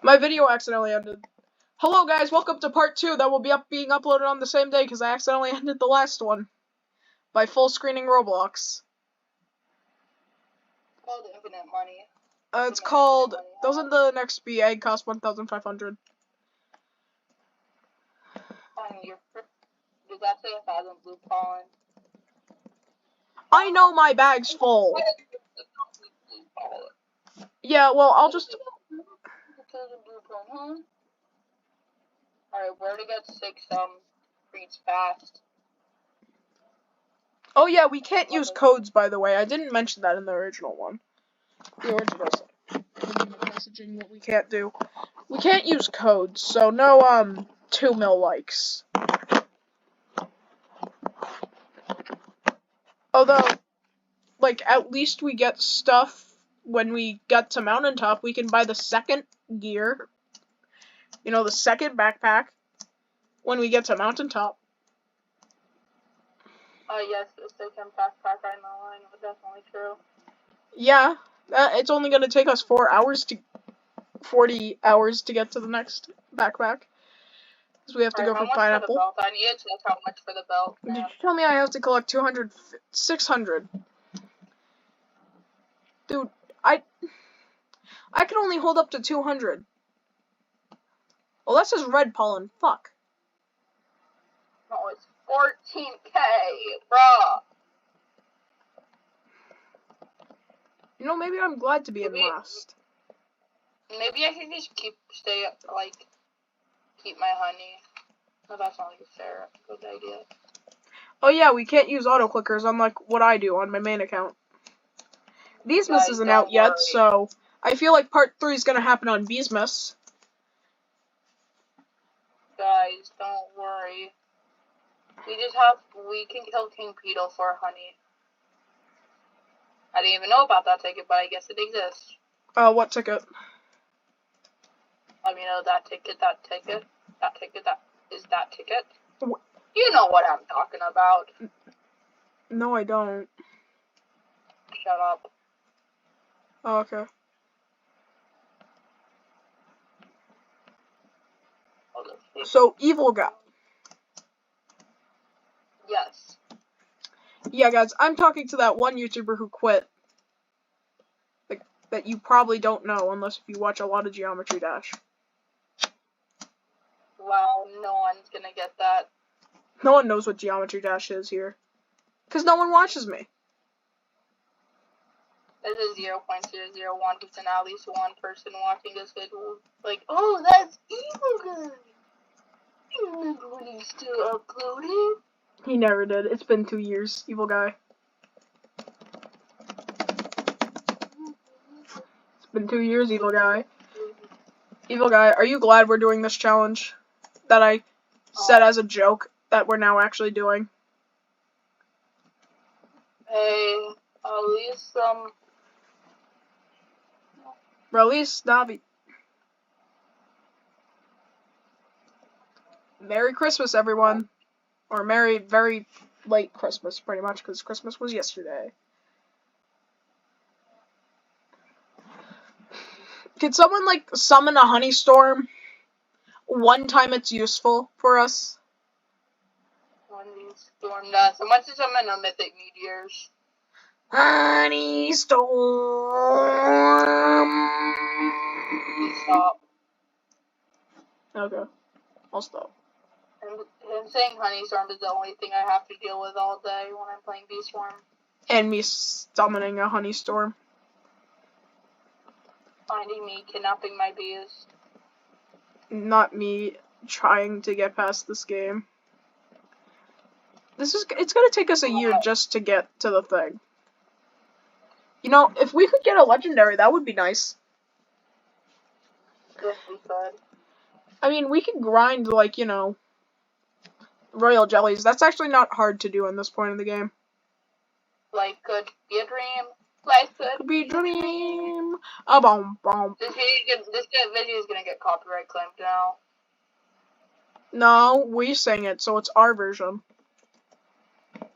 My video accidentally ended. Hello guys, welcome to part 2 that will be being uploaded on the same day because I accidentally ended the last one by full screening Roblox. It's called Infinite Money. It's called, doesn't the next be egg cost 1,500? Does that say 1,000 blue pollen? I know my bag's full. Yeah, well, I'll just... Alright, where to get 6 breeds fast? Oh yeah, we can't use codes, by the way. I didn't mention that in the original one. The original messaging what we can't do. We can't use codes, so no 2 mil likes. Although, like, at least we get stuff when we get to Mountaintop. We can buy the second gear. You know, the second backpack when we get to Mountaintop. Yes, the second backpack I know, definitely true. Yeah, it's only going to take us 40 hours to get to the next backpack. Because we have to go for pineapple. For I need to check how much for the belt. Did you tell me I have to collect 200, 600? Dude, I can only hold up to 200. Well, that says red pollen. Fuck. No, it's 14K, bruh. You know, maybe I'm glad to be in last. Maybe I can just keep my honey. No, that's not like a fair good idea. Oh yeah, we can't use auto clickers unlike what I do on my main account. Beesmas isn't out yet, so I feel like part 3 is gonna happen on Beesmas. Guys, don't worry. We can kill King Beetle for honey. I didn't even know about that ticket, but I guess it exists. What ticket? You know, that ticket. You know what I'm talking about. No, I don't. Shut up. Oh, okay. So, evil guy. Yes. Yeah, guys, I'm talking to that one YouTuber who quit. Like, that you probably don't know unless if you watch a lot of Geometry Dash. Well, no one's gonna get that. No one knows what Geometry Dash is here. Because no one watches me. This is 0.001%, at least one person watching this video. Like, oh, that's evil guy. You remember when he's still uploading? He never did. It's been 2 years, evil guy. It's been 2 years, evil guy. Evil guy, are you glad we're doing this challenge? That I said as a joke that we're now actually doing? Hey, at least, Release Navi. Merry Christmas, everyone. Or Merry, very late Christmas, pretty much, because Christmas was yesterday. Could someone, like, summon a honey storm? One time it's useful for us. Honey storm, that. So much to summon a mythic meteors. Honey storm. Please stop. Okay, I'll stop. Him saying honey storm is the only thing I have to deal with all day when I'm playing Bee Swarm. And me summoning a honey storm. Finding me, kidnapping my bees. Not me trying to get past this game. It's gonna take us a year just to get to the thing. You know, if we could get a legendary, that would be nice. Yes, we could. I mean, we could grind, like, you know, royal jellies. That's actually not hard to do in this point in the game. Life could be a dream. Life could be a dream. Boom. This video is gonna get copyright claimed now. No, we sang it, so it's our version.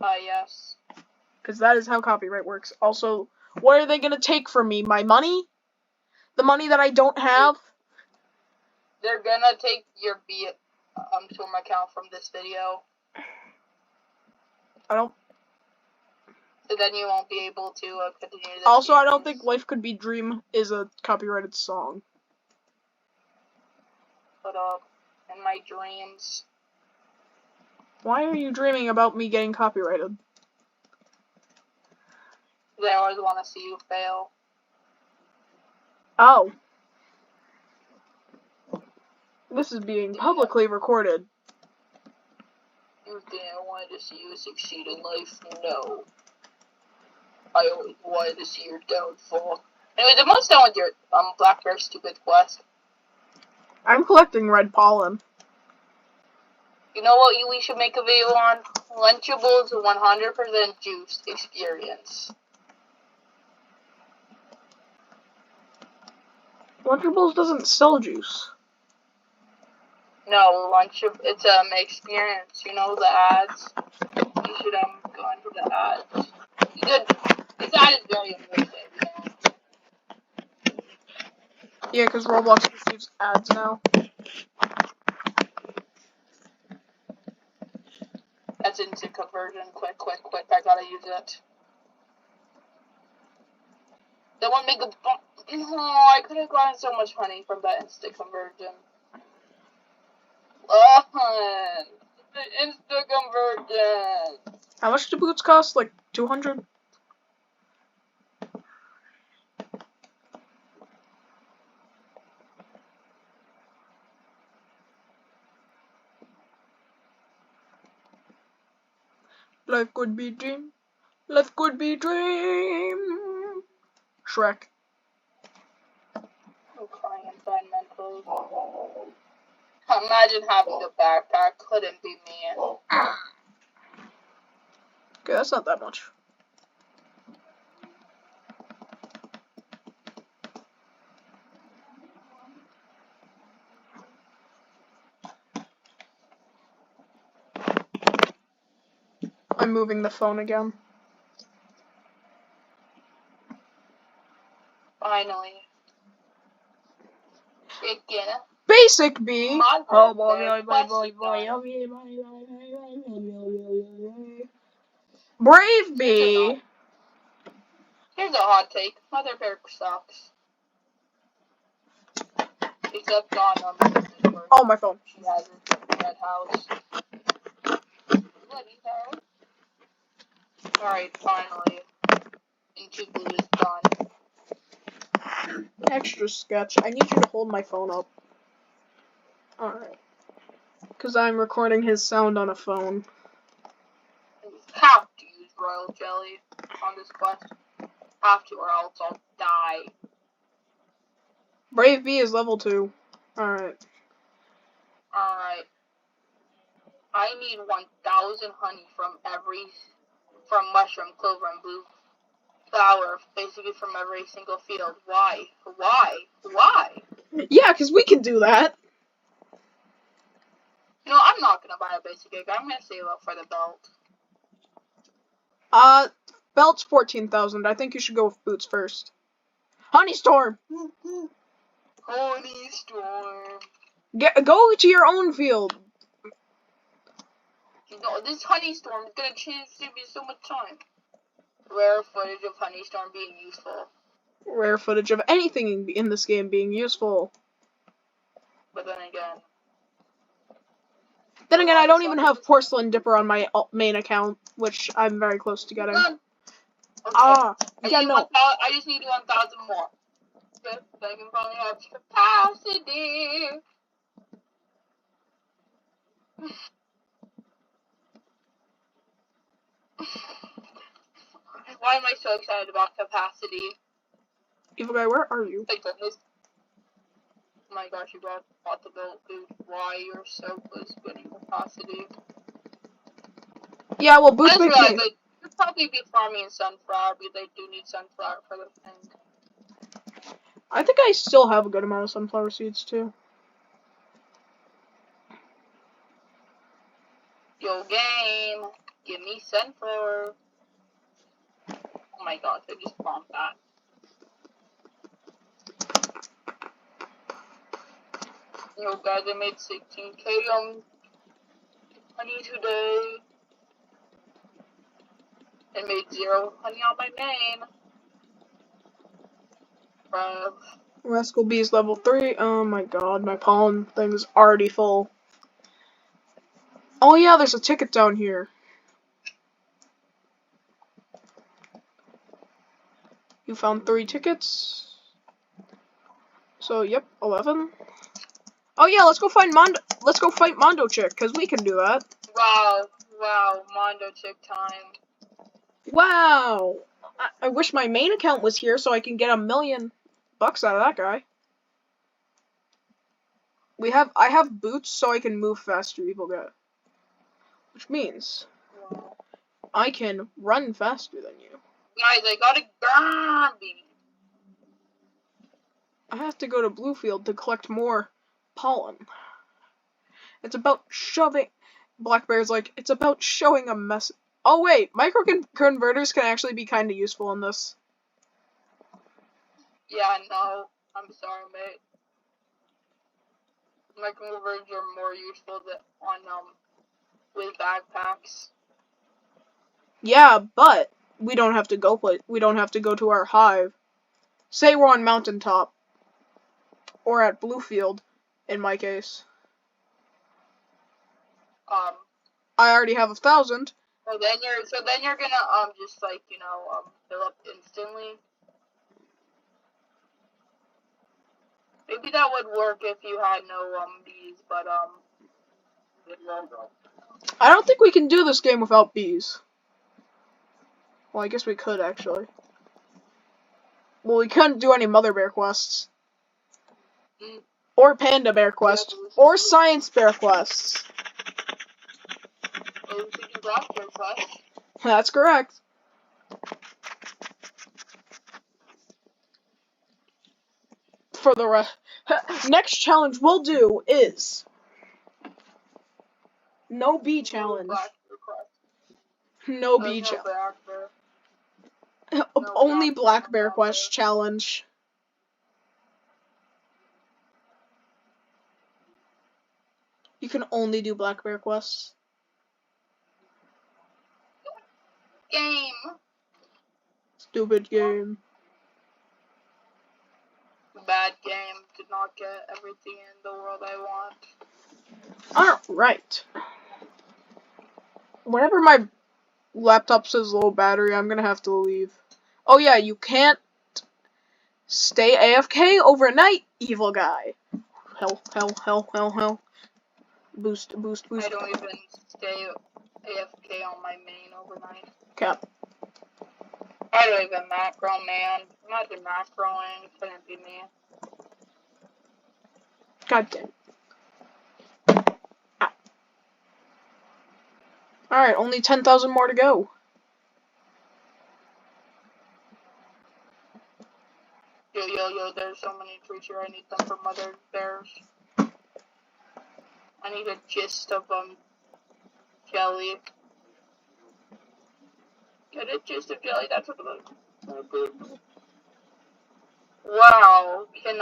Yes. Because that is how copyright works. Also, what are they gonna take from me? My money? The money that I don't have? they're gonna take your Storm account from this video. I don't. So then you won't be able to continue this. Also, I don't think "Life Could Be Dream" is a copyrighted song. Put up in my dreams. Why are you dreaming about me getting copyrighted? They always want to see you fail. Oh. This is being publicly recorded. You didn't want to see you succeed in life? No. I always wanted to see your downfall. Anyway, the most done with your Black Bear stupid quest. I'm collecting red pollen. You know what we should make a video on? Lunchables 100% juice experience. Lunchables doesn't sell juice. No, it's experience. You know the ads. You should go into the ads. This ad is very immersive. Yeah, because Roblox receives ads now. That's instant conversion. Quick. I gotta use it. That one make a. Oh, I could have gotten so much money from that instant conversion. The instant conversion. How much do boots cost? Like 200? Life could be dream. Life could be dream. Shrek. I'm crying inside mentally. Imagine having a backpack. Couldn't be me. Okay, that's not that much. I'm moving the phone again. Finally. Chicken. Basic B. Oh Brave B. Here's a hot take. Mother Bear sucks. Except on Oh, my phone. She has a red house. Bloody hell. Alright, finally. Into Blue is done. Extra sketch. I need you to hold my phone up. Alright. Because I'm recording his sound on a phone. You have to use royal jelly on this quest. Have to, or else I'll die. Brave B is level 2. Alright. Alright. I need 1,000 honey from mushroom, clover, and blue flower, basically from every single field. Why? Yeah, because we can do that. No, I'm not gonna buy a basic egg. I'm gonna save up for the belt. Belt's 14,000. I think you should go with boots first. Honey Storm! Honey Storm. Go to your own field. No, this Honey Storm is gonna save me so much time. Rare footage of Honey Storm being useful. Rare footage of anything in this game being useful. But then again, I don't even have Porcelain Dipper on my main account, which I'm very close to getting. Okay. I just need 1,000 more. Okay, so I can probably have capacity. Why am I so excited about capacity? Evil Guy, where are you? Thank goodness. Oh my gosh, you bought the belt, dude. Why you're so close to getting capacity? Yeah, well, boots make me. They could probably be farming sunflower, but they do need sunflower for the thing. I think I still have a good amount of sunflower seeds, too. Yo, game. Give me sunflower. Oh my gosh, I just bombed that. Yo guys, I made 16k honey today. I made 0 honey on my main. Rascal Bees level 3. Oh my god, my pollen thing's already full. Oh yeah, there's a ticket down here. You found 3 tickets. So, yep, 11. Oh yeah, let's go find Mondo. Let's go fight Mondo Chick, cause we can do that. Wow, Mondo Chick time. Wow. I wish my main account was here so I can get $1 million out of that guy. I have boots so I can move faster, evil guy. Which means I can run faster than you. Guys, I got a Gumby. I have to go to Bluefield to collect more pollen. It's about shoving. Black Bear's like, it's about showing a mess. Oh wait, microconverters can actually be kind of useful in this. Yeah, no, I'm sorry, mate. Microconverters are more useful with backpacks. Yeah, but we don't have to go to our hive. Say we're on Mountaintop. Or at Bluefield, in my case. I already have 1,000. So then you're gonna just like, fill up instantly. Maybe that would work if you had no bees, but it won't. I don't think we can do this game without bees. Well, I guess we could actually. Well, we couldn't do any Mother Bear quests. Or Panda Bear quests. Or Science Bear quests. Or we could do Black Bear quests. That's correct. For the next challenge we'll do is no bee challenge. No bee challenge. Only Black Bear quest challenge. You can only do Black Bear quests. Game. Stupid game. Bad game. Did not get everything in the world I want. Alright. Whenever my laptop says low battery, I'm gonna have to leave. Oh yeah, you can't stay AFK overnight, evil guy. Hell. Boost. I don't even stay AFK on my main overnight. Cap. I don't even macro, man. Imagine macroing. It couldn't be me. God damn. Alright, only 10,000 more to go. Yo, there's so many trees here. I need them for Mother Bears. I need a gist of jelly. Get a gist of jelly, that's what I'm good. Wow, can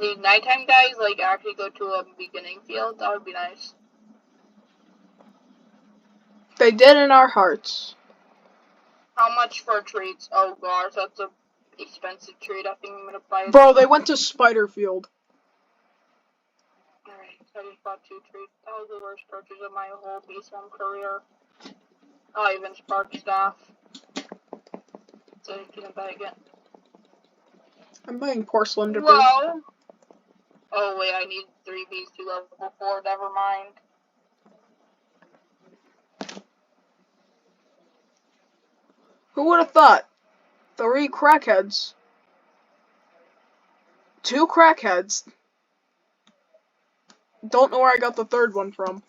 these nighttime guys like actually go to a beginning field? That would be nice. They did in our hearts. How much for treats? Oh gosh, that's a expensive treat. I think I'm gonna buy it. Bro, they went to Spiderfield. Alright, I just bought 2 treats. That was the worst purchase of my whole B1 career. Oh, even Spark Staff. So I can buy again. I'm buying porcelain dipper. Whoa! Oh wait, I need 3 bees to level 4, never mind. Who would have thought? 3 crackheads. 2 crackheads. Don't know where I got the 3rd one from.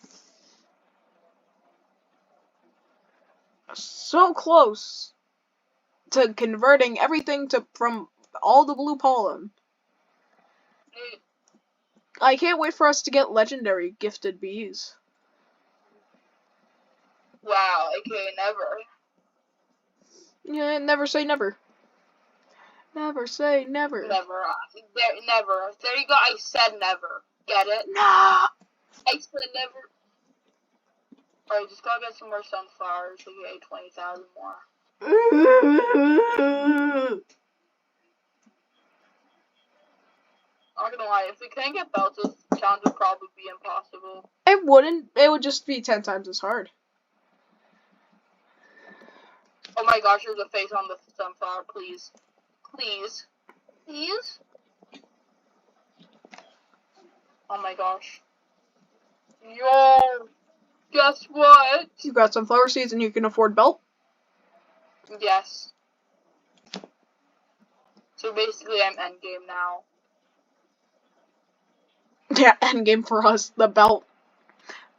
So close to converting everything from all the blue pollen. I can't wait for us to get legendary gifted bees. Wow, okay, never. Yeah, never say never. Never say never. Never. Never. There you go. I said never. Get it? No. I said never. Alright, just gotta get some more sunflowers. We get 20,000 more. I'm not gonna lie, if we couldn't get belts, this challenge would probably be impossible. It wouldn't. It would just be 10 times as hard. Oh my gosh, there's a face on the sunflower. Please. Please. Please? Oh my gosh. Yo! Guess what? You got sunflower seeds and you can afford belt? Yes. So basically, I'm endgame now. Yeah, endgame for us, the belt.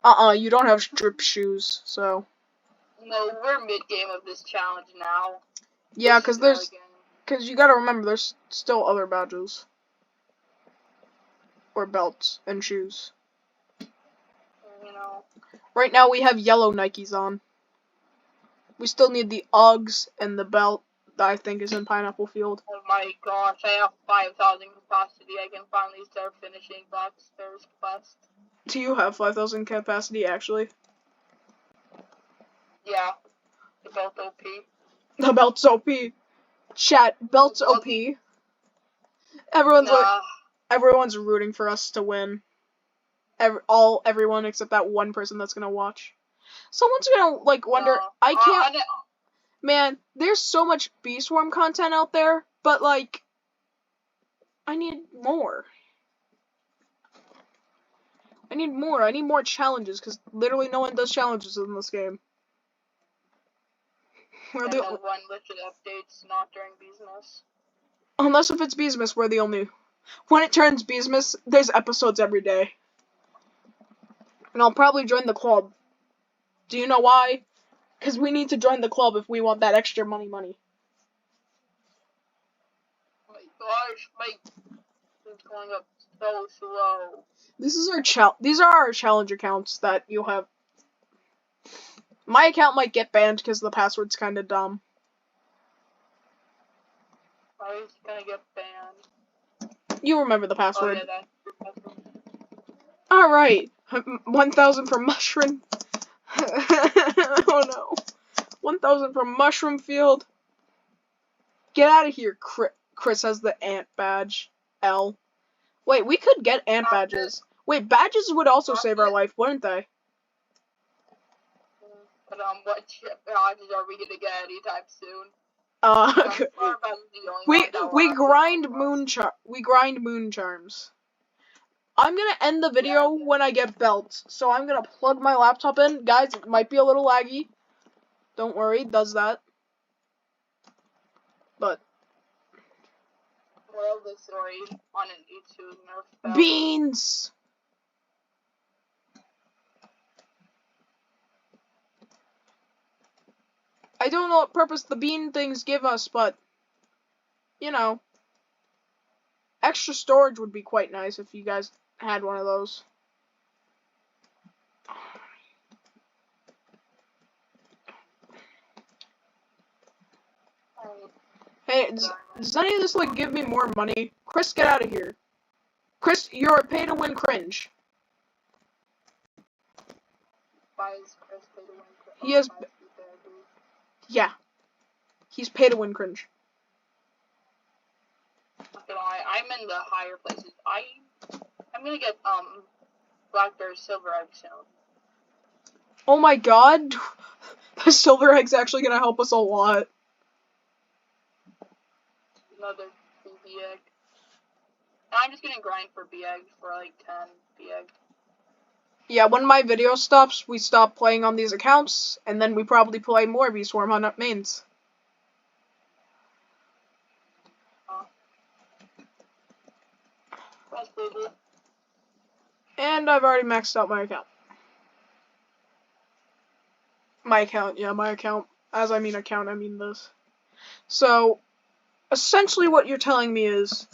You don't have strip shoes, so. No, we're mid-game of this challenge now. Yeah, because you gotta remember, there's still other badges. Or belts and shoes. You know. Right now we have yellow Nikes on. We still need the Uggs and the belt that I think is in Pineapple Field. Oh my gosh, I have 5,000 capacity. I can finally start finishing Blackbear's quest. Do you have 5,000 capacity, actually? Yeah. The belt OP. The belt's OP. Chat, belt's OP. Everyone's rooting for us to win. Everyone except that one person that's gonna watch. Someone's gonna, wonder, No. I can't... Man, there's so much Beeswarm content out there, but, I need more. I need more challenges, because literally no one does challenges in this game. And no one lifted updates, not during Beesmas. Unless if it's Beesmas, we're the only... When it turns Beesmas, there's episodes every day. And I'll probably join the club. Do you know why? Because we need to join the club if we want that extra money. Oh my gosh, my... It's going up so slow. These are our challenge accounts that you'll have. My account might get banned because the password's kind of dumb. Why is it gonna get banned? You remember the password. Oh, yeah, that's your password. Alright. 1,000 for mushroom. Oh no. 1,000 for mushroom field. Get out of here, Chris has the ant badge. L. Wait, we could get ant badges. Wait, badges would also save our life, wouldn't they? But what badges are we gonna get anytime soon? We grind moon charms. I'm gonna end the video when I get belts, so I'm gonna plug my laptop in. Guys, it might be a little laggy. Don't worry, it does that. But moral of the story on an E2 nerf belt. Beans! I don't know what purpose the bean things give us, but, you know, extra storage would be quite nice if you guys had one of those. Hey, does any of this, give me more money? Chris, get out of here. Chris, you're a pay-to-win cringe. Why is Chris pay-to-win cringe? He has... Yeah. He's pay-to-win cringe. I'm in the higher places. I'm gonna get, Blackbear silver egg soon. Oh my god. The silver egg's actually gonna help us a lot. Another B egg. I'm just gonna grind for B egg for 10 B egg. Yeah, when my video stops, we stop playing on these accounts, and then we probably play more Beeswarm on mains. And I've already maxed out my account. My account. As I mean account, I mean this. So, essentially what you're telling me is,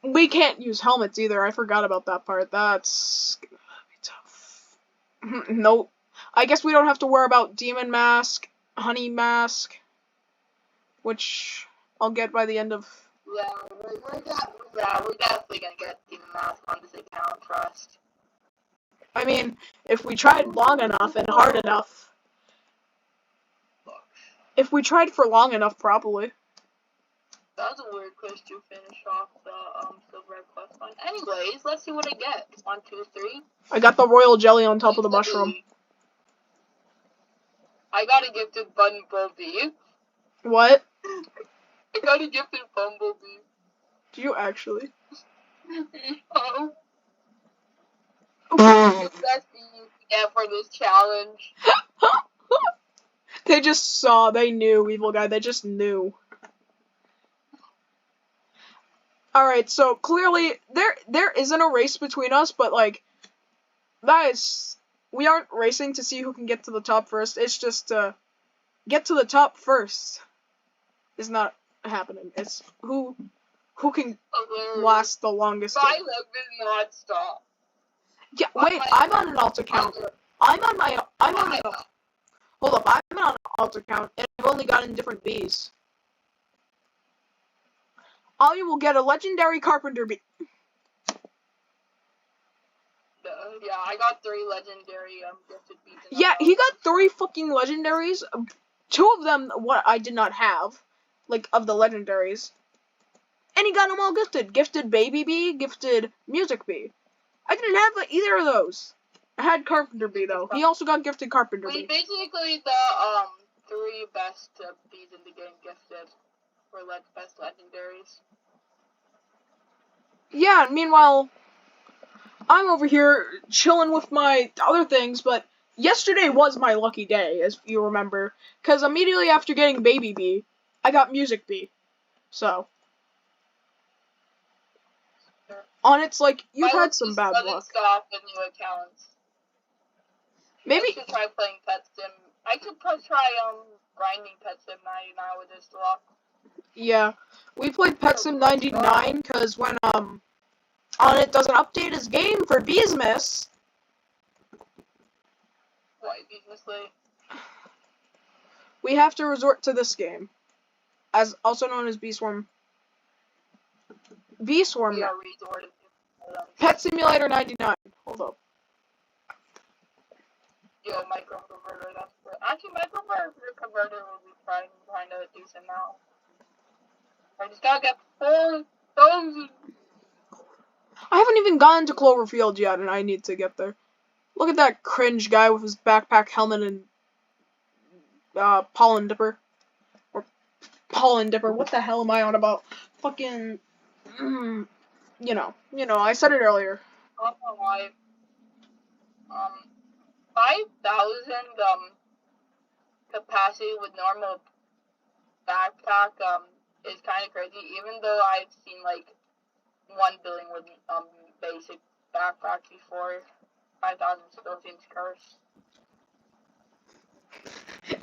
we can't use helmets either. I forgot about that part. That's gonna be tough. Nope. I guess we don't have to worry about Demon Mask, Honey Mask, which I'll get by the end of... Yeah, we're definitely gonna get the math on this account trust. I mean, if we tried long enough and hard enough. If we tried for long enough, probably. That was a weird quest to finish off the silver quest line. Anyways, let's see what I get. 1, 2, 3. I got the royal jelly on top of the mushroom. I got a gifted bumblebee. What? I got a gifted bumblebee. Do you actually? Oh. The best thing you can get for this challenge. They just saw. They knew, evil guy. They just knew. Alright, so clearly there isn't a race between us, but like, guys, we aren't racing to see who can get to the top first. It's just get to the top first is not happening. It's who can last the longest. My leg did not stop. Yeah, wait, I'm on an alt account. Hold up, I'm on an alt account, and I've only gotten different bees. I will get a legendary carpenter bee. Yeah, I got 3 legendary gifted bees. Yeah, he got 3 fucking legendaries. 2 of them, what I did not have, like, of the legendaries. And he got them all gifted. Gifted baby bee, gifted music bee. I didn't have either of those. I had carpenter bee, though. He also got gifted carpenter bee. Basically, the 3 best bees in the game gifted were best legendaries. Yeah, meanwhile, I'm over here chilling with my other things, but yesterday was my lucky day, as you remember, because immediately after getting baby bee, I got music bee. So, on it's like, you've had some bad luck. Stop with new accounts. Maybe. I should try playing Pet Sim. I could try grinding Pet Sim 99 with this luck. Yeah, we played Pet Sim 99 because when On It doesn't update his game for Beesmas. Why Beesmas? We have to resort to this game, as also known as Beeswarm. Beeswarm. Yeah, Pet Simulator 99. Hold up. Yo, microconverter. That's good. Actually, microconverter will be kind of decent now. I just gotta get 4,000. I haven't even gotten to Cloverfield yet, and I need to get there. Look at that cringe guy with his backpack, helmet, and pollen dipper. Or pollen dipper. What the hell am I on about? Fucking, you know, I said it earlier. I don't know why. 5,000 capacity with normal backpack is kind of crazy. Even though I've seen like 1 billion with basic backpack before, 5,000 still seems cursed.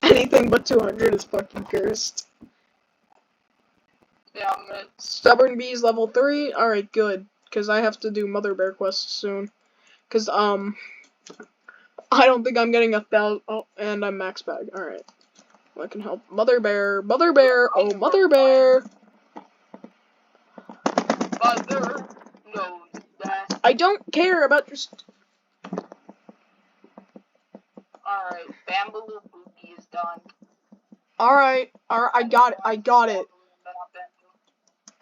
Anything but 200 is fucking cursed. Yeah, I'm gonna... Stubborn Bees level 3. All right, good, because I have to do Mother Bear quests soon. Because I don't think I'm getting 1,000. Oh, and I'm max bag. All right, well, I can help. Mother Bear. Oh, Mother Bear. Mother knows that. I don't care about your. Alright, Bamboo Booty is done. Alright, I got it.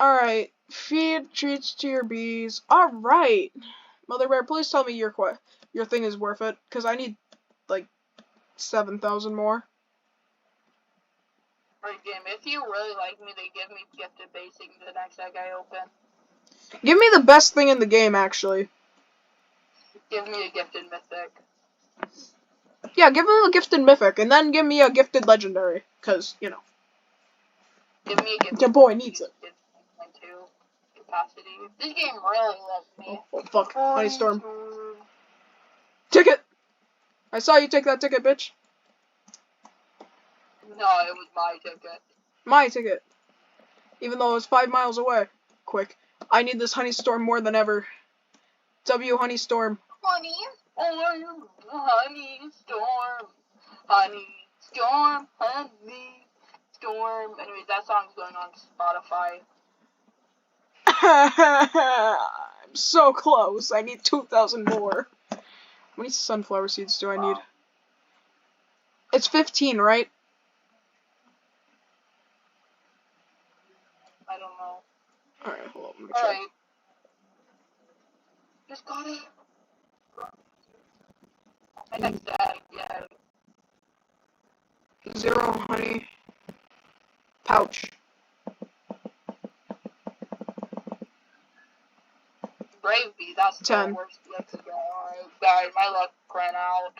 Alright, feed treats to your bees. Alright. Mother Bear, please tell me your thing is worth it, because I need, like, 7,000 more. Alright, game, if you really like me, they give me gifted basic the next egg I open. Give me the best thing in the game, actually. Give me a gifted mythic. Yeah, give me a gifted mythic, and then give me a gifted legendary, because, you know. Give me a gifted... Your boy needs it. Capacity. This game really loves me. Oh fuck. Honey Storm. Ticket! I saw you take that ticket, bitch. No, it was my ticket. My ticket. Even though it was 5 miles away. Quick. I need this Honey Storm more than ever. W Honey Storm. Honey Storm. Honey Storm. Honey Storm. Honey Storm. Anyways, that song's going on Spotify. I'm so close. I need 2,000 more. How many sunflower seeds do I need? It's 15, right? I don't know. Alright, hold on. Let me All check. right. Just got it. I got that. Yeah. 0 honey. Pouch. Brave Bee. That's 10. the worst bee I could go. Alright, guys, my luck ran out.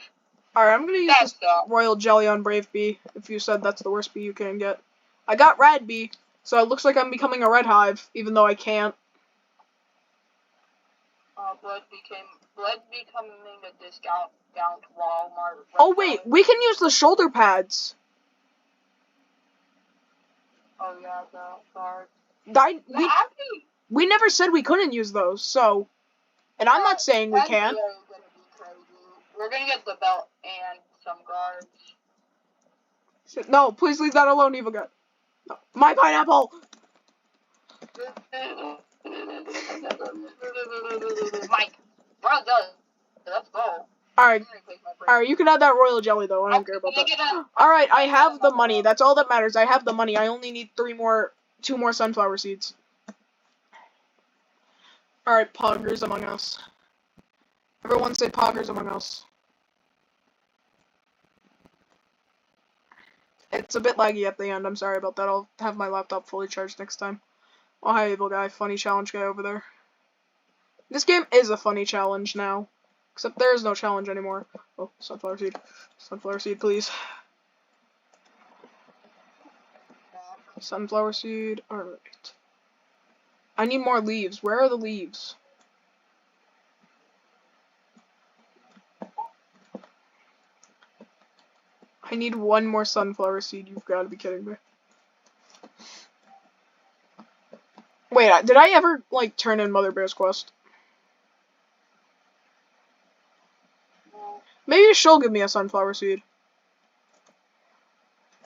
Alright, I'm gonna use That's this royal jelly on Brave Bee, if you said that's the worst bee you can get. I got Rad Bee, so it looks like I'm becoming a red hive, even though I can't. Blood becoming a discount down to Walmart. Oh wait, we can use the shoulder pads. Oh yeah, the guard. We never said we couldn't use those, so... And I'm not saying we can't. We're gonna get the belt and some guards. No, please leave that alone, Evil Gut. No. My pineapple! Mike, brother, let's go. Alright, you can have that royal jelly though, I don't care about that. Alright, I have the money, that's all that matters, I have the money, I only need 2 more sunflower seeds. Alright, Poggers Among Us. Everyone say Poggers Among Us. It's a bit laggy at the end, I'm sorry about that, I'll have my laptop fully charged next time. Oh hi Evil Guy, funny challenge guy over there. This game is a funny challenge now. Except there is no challenge anymore. Oh, sunflower seed. Sunflower seed, please. Sunflower seed. Alright. I need more leaves. Where are the leaves? I need 1 more sunflower seed. You've got to be kidding me. Wait, did I ever, like, turn in Mother Bear's quest? Maybe she'll give me a sunflower seed.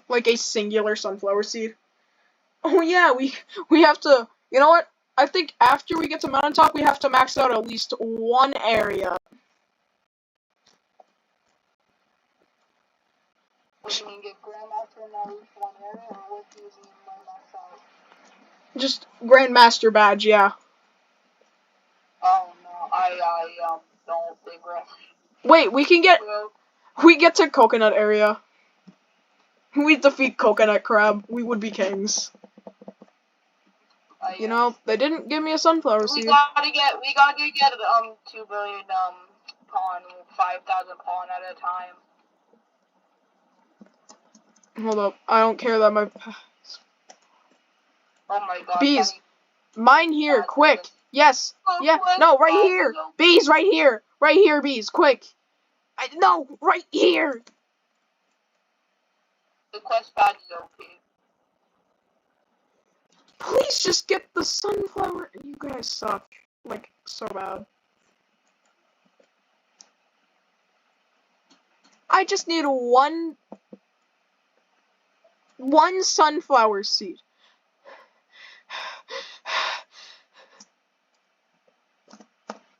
Like a singular sunflower seed. Oh yeah, we have to, you know what? I think after we get to Mountaintop, we have to max out at least 1 area. What do you mean, get Grandmaster in at least 1 area, or what do you mean by max out? Just Grandmaster badge, yeah. Oh no, I don't think Wait, we get to Coconut area. We defeat Coconut Crab, we would be kings. You know, they didn't give me a sunflower seed. We gotta get 2 billion pawn, 5,000 pawn at a time. Hold up, I don't care that my... Oh my god. Bees! Mine here, quick! Yes! Yeah, no, right here! Bees, right here! Right here, bees, quick! No, right here! The quest badge is OP. Please just get the sunflower. You guys suck. Like, so bad. I just need one sunflower seed.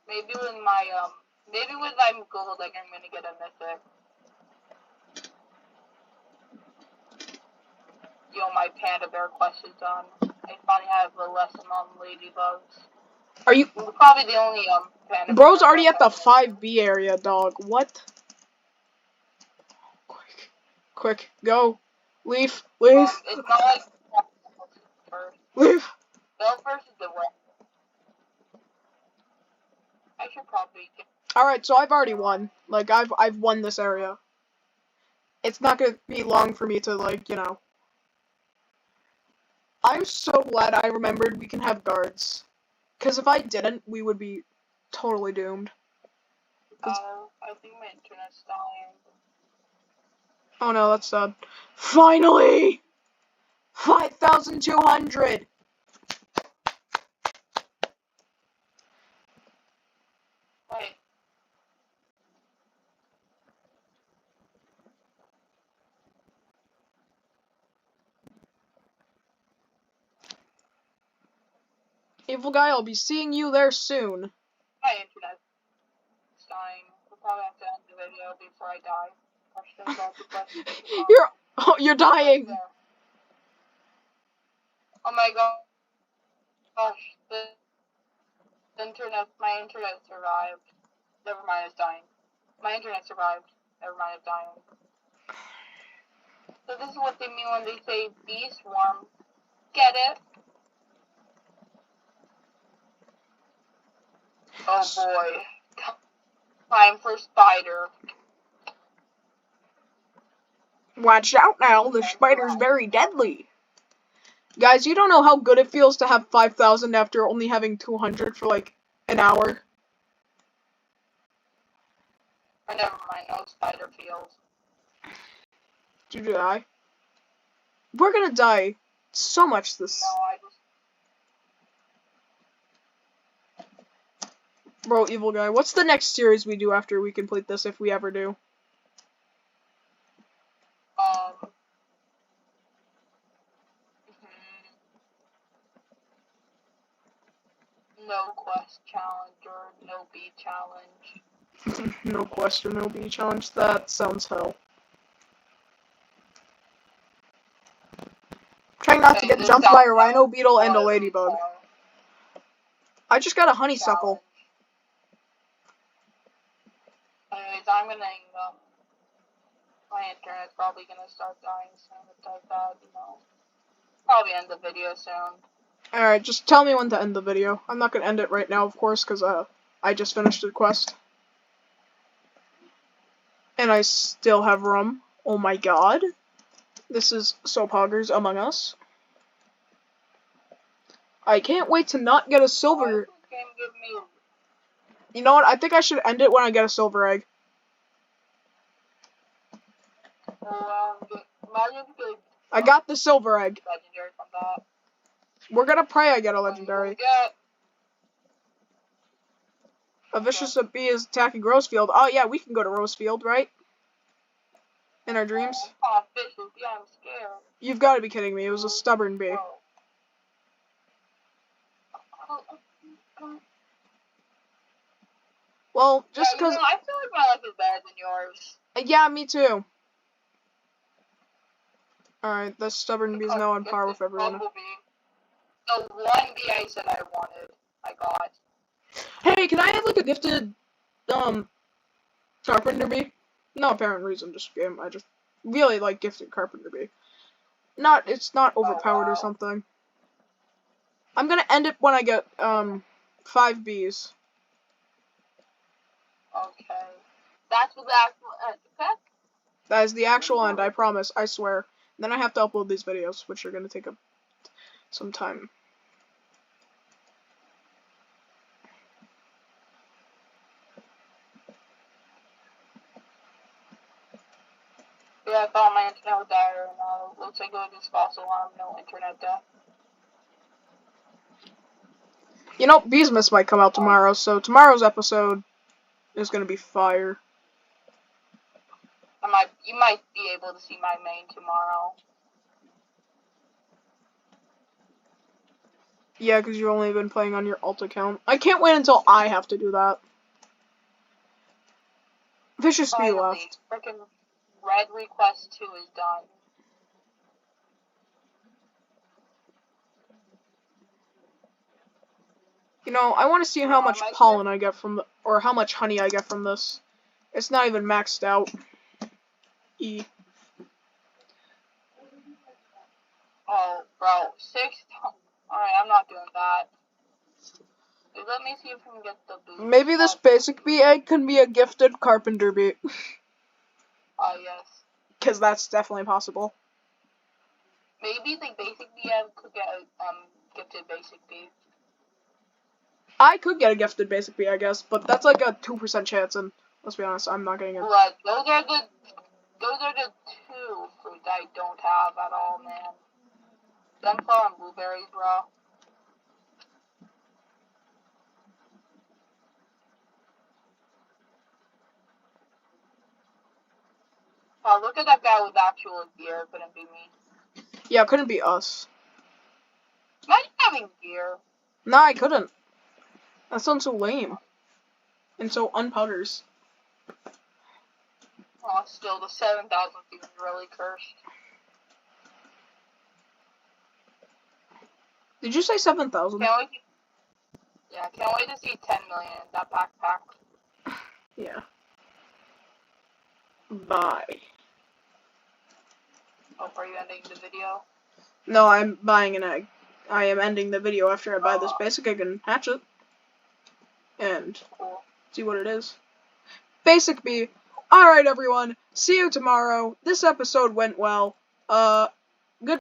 Maybe with my gold, like, I'm gonna get a mythic. Yo, my panda bear quest is done. I finally have a lesson on ladybugs. Are you? We're probably the only panda. Bro's already at the 5B area, dog. What? Quick, go. Leave. It's not like first. Leave. Bell first is the way. I should probably get. Alright, so I've already won. Like, I've won this area. It's not gonna be long for me to, like, you know. I'm so glad I remembered we can have guards. Because if I didn't, we would be totally doomed. I think my internet's dying. Oh no, that's sad. Finally! 5,200! Wait. Evil guy, I'll be seeing you there soon. My internet's dying. We'll probably have to end the video before I die. You're dying. Oh my gosh, my internet survived. Never mind, it's dying. My internet survived. Never mind, it's dying. So this is what they mean when they say bee swarm. Get it? Oh boy. Time for spider. Watch out now, the spider's very deadly. Guys, you don't know how good it feels to have 5,000 after only having 200 for like an hour. Or never mind, no spider field. Did you die? We're gonna die so much this. No, I just... Bro, evil guy, what's the next series we do after we complete this, if we ever do? No quest challenge or no bee challenge. No quest or no bee challenge. That sounds hell. Trying not to get jumped by a rhino beetle and a ladybug. I just got a honeysuckle. Anyways, I'm gonna my internet's probably gonna start dying soon. It does that, you know. Probably end the video soon. Alright, just tell me when to end the video. I'm not gonna end it right now, of course, because I just finished the quest. And I still have room. Oh my god. This is Soaphoggers Among Us. I can't wait to not get a silver... You know what? I think I should end it when I get a silver egg. I got the silver egg. Legendary from that. We're gonna pray I get a legendary. A vicious bee is attacking Rosefield. Oh yeah, we can go to Rosefield, right? In our dreams. Oh, vicious bee, I'm scared. You've got to be kidding me. It was a stubborn bee. Well, just because... I feel like my life is better than yours. Yeah, me too. Alright, the stubborn bee is now on par with everyone. The one bee I said I wanted, I got. Hey, can I have like a gifted, carpenter bee? No apparent reason, just game. I just really like gifted carpenter bee. It's not overpowered or something. I'm gonna end it when I get, 5 bees. Okay. That's what the actual end, okay? That is the actual end, I promise, I swear. Then I have to upload these videos, which are gonna take up some time. Yeah, I thought my internet would die, and looks like it was just false alarm, no internet death. You know, Beesmas might come out tomorrow, so tomorrow's episode is gonna be fire. You might be able to see my main tomorrow. Yeah, because you've only been playing on your alt account. I can't wait until I have to do that. Vicious Bee left. Frickin' Red Request 2 is done. You know, I want to see how much pollen I get from, or how much honey I get from this. It's not even maxed out. E. Oh, bro, 6 times. Alright, I'm not doing that. Let me see if we can get the boost. Maybe this basic bee egg can be a gifted carpenter bee. Oh, yes. Because that's definitely possible. Maybe the basic bee egg could get a gifted basic bee. I could get a gifted basic bee, I guess, but that's like a 2% chance, and let's be honest, I'm not getting it. Right, those are the 2 fruits I don't have at all, man. Sunflower and blueberries, bro. Oh, look at that guy with actual gear. It couldn't be me. Yeah, it couldn't be us. Imagine having gear. No, I couldn't. That sounds so lame. And so unputters. Oh, still, the 7,000 seems really cursed. Did you say 7,000? Can't wait to see 10 million in that backpack. Yeah. Bye. Oh, are you ending the video? No, I'm buying an egg. I am ending the video after I buy this basic egg and hatch it. And see what it is. Basic bee. Alright, everyone. See you tomorrow. This episode went well.